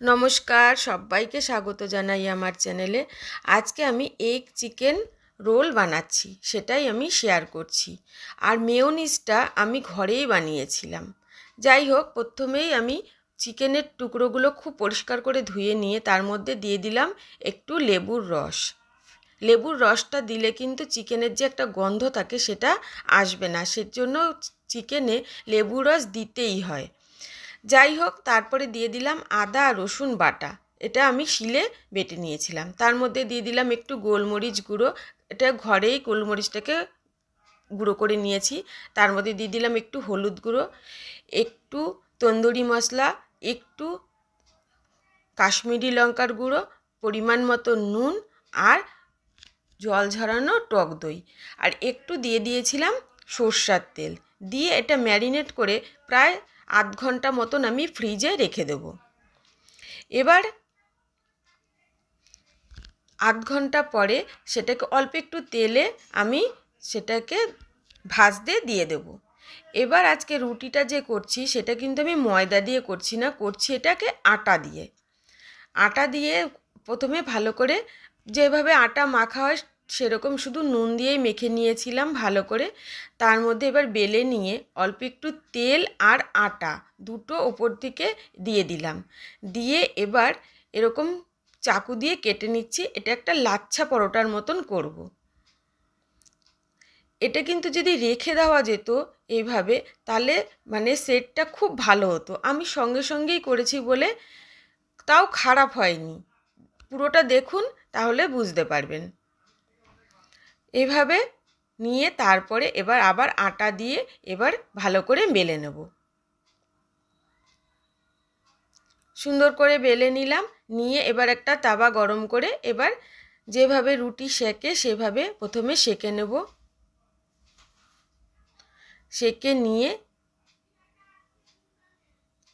নমস্কার, সবাইকে স্বাগত জানাই আমার চ্যানেলে। আজকে আমি এগ চিকেন রোল বানাচ্ছি, সেটাই আমি শেয়ার করছি। আর মেয়োনিজটা আমি ঘরেই বানিয়েছিলাম। যাই হোক, প্রথমেই আমি চিকেনের টুকরোগুলো খুব পরিষ্কার করে ধুয়ে নিয়ে তার মধ্যে দিয়ে দিলাম একটু লেবুর রস। লেবুর রসটা দিলে কিন্তু চিকেনের যে একটা গন্ধ থাকে সেটা আসবে না, সেজন্য চিকেনে লেবুর রস দিতেই হয়। যাই হোক, তারপরে দিয়ে দিলাম আদা রসুন বাটা। এটা আমি শিলে বেটে নিয়েছিলাম। তার মধ্যে দিয়ে দিলাম একটু গোলমরিচ গুঁড়ো। এটা ঘরেই গোলমরিচটাকে গুঁড়ো করে নিয়েছি। তার মধ্যে দিয়ে দিলাম একটু হলুদ গুঁড়ো, একটু তন্দুরি মশলা, একটু কাশ্মীরি লঙ্কার গুঁড়ো, পরিমাণ মতো নুন আর জল ঝরানো টক দই, আর একটু দিয়ে দিয়েছিলাম সর্ষের তেল। দিয়ে এটা ম্যারিনেট করে প্রায় আধ ঘন্টা মতন আমি ফ্রিজে রেখে দেব। এবার আধ ঘন্টা পরে সেটাকে অল্প একটু তেলে আমি সেটাকে ভাজতে দিয়ে দেব। এবার আজকে রুটিটা যে করছি সেটা কিন্তু আমি ময়দা দিয়ে করছি না, করছি এটাকে আটা দিয়ে। আটা দিয়ে প্রথমে ভালো করে যেভাবে আটা মাখা হয় সেরকম শুধু নুন দিয়েই মেখে নিয়েছিলাম ভালো করে। তার মধ্যে এবার বেলে নিয়ে অল্প একটু তেল আর আটা দুটো ওপর থেকে দিয়ে দিলাম। দিয়ে এবার এরকম চাকু দিয়ে কেটে নিচ্ছি। এটা একটা লাচ্ছা পরোটার মতন করব। এটা কিন্তু যদি রেখে দেওয়া যেত এইভাবে, তাহলে মানে সেটটা খুব ভালো হতো। আমি সঙ্গে সঙ্গেই করেছি বলে তাও খারাপ হয়নি। পুরোটা দেখুন, তাহলে বুঝতে পারবেন। এভাবে নিয়ে তারপরে এবার আবার আটা দিয়ে এবার ভালো করে বেলে নেব। সুন্দর করে বেলে নিলাম। নিয়ে এবার একটা তাওয়া গরম করে এবার যেভাবে রুটি সেকে সেভাবে প্রথমে সেকে নেব। সেকে নিয়ে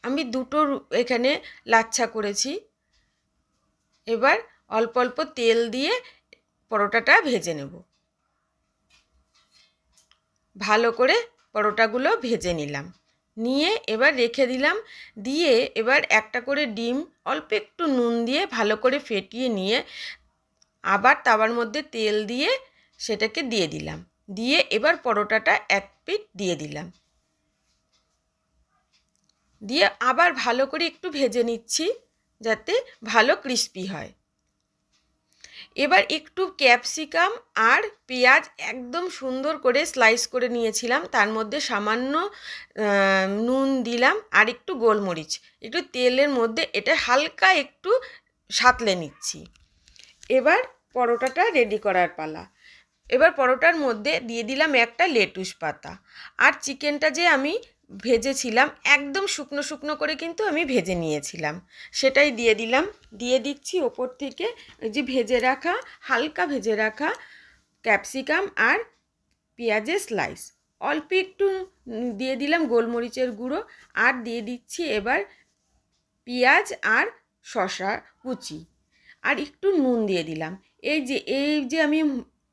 আমি দুটো এখানে লাচ্ছা করেছি। এবার অল্প অল্প তেল দিয়ে পরোটাটা ভেজে নেব। ভালো করে পরোটাগুলো ভেজে নিলাম। নিয়ে এবার রেখে দিলাম। দিয়ে এবার একটা করে ডিম অল্প একটু নুন দিয়ে ভালো করে ফেটিয়ে নিয়ে আবার তাওয়ার মধ্যে তেল দিয়ে সেটাকে দিয়ে দিলাম। দিয়ে এবার পরোটাটা এক পিঠ দিয়ে দিলাম। দিয়ে আবার ভালো করে একটু ভেজে নিচ্ছি যাতে ভালো ক্রিস্পি হয়। এবার একটু ক্যাপসিকাম আর পেঁয়াজ একদম সুন্দর করে স্লাইস করে নিয়েছিলাম। তার মধ্যে সামান্য নুন দিলাম আর একটু গোলমরিচ, একটু তেলের মধ্যে এটা হালকা একটু সাঁতলে নিচ্ছি। এবার পরোটাটা রেডি করার পালা। এবার পরোটার মধ্যে দিয়ে দিলাম একটা লেটুস পাতা। আর চিকেনটা যে আমি ভেজেছিলাম একদম শুকনো শুকনো করে কিন্তু আমি ভেজে নিয়েছিলাম, সেটাই দিয়ে দিলাম। দিয়ে দিচ্ছি ওপর থেকে ওই যে ভেজে রাখা হালকা ভেজে রাখা ক্যাপসিকাম আর পেঁয়াজের স্লাইস। অল্প একটু দিয়ে দিলাম গোলমরিচের গুঁড়ো। আর দিয়ে দিচ্ছি এবার পেঁয়াজ আর শসা কুচি, আর একটু নুন দিয়ে দিলাম। এই যে আমি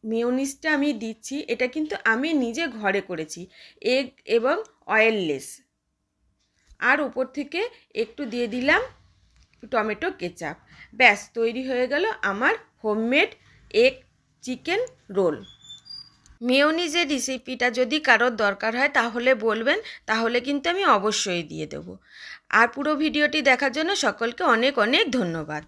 মেয়োনিজটা আমি দিচ্ছি, এটা কিন্তু আমি নিজে ঘরে করেছি, এগ এবং অয়েললেস। আর উপর থেকে একটু দিয়ে দিলাম টমেটো কেচাপ। ব্যাস তৈরি হয়ে গেল আমার হোমমেড এগ চিকেন রোল। মেয়োনিজের রেসিপিটা যদি কারোর দরকার হয় তাহলে বলবেন, তাহলে কিন্তু আমি অবশ্যই দিয়ে দেবো। আর পুরো ভিডিওটি দেখার জন্য সকলকে অনেক অনেক ধন্যবাদ।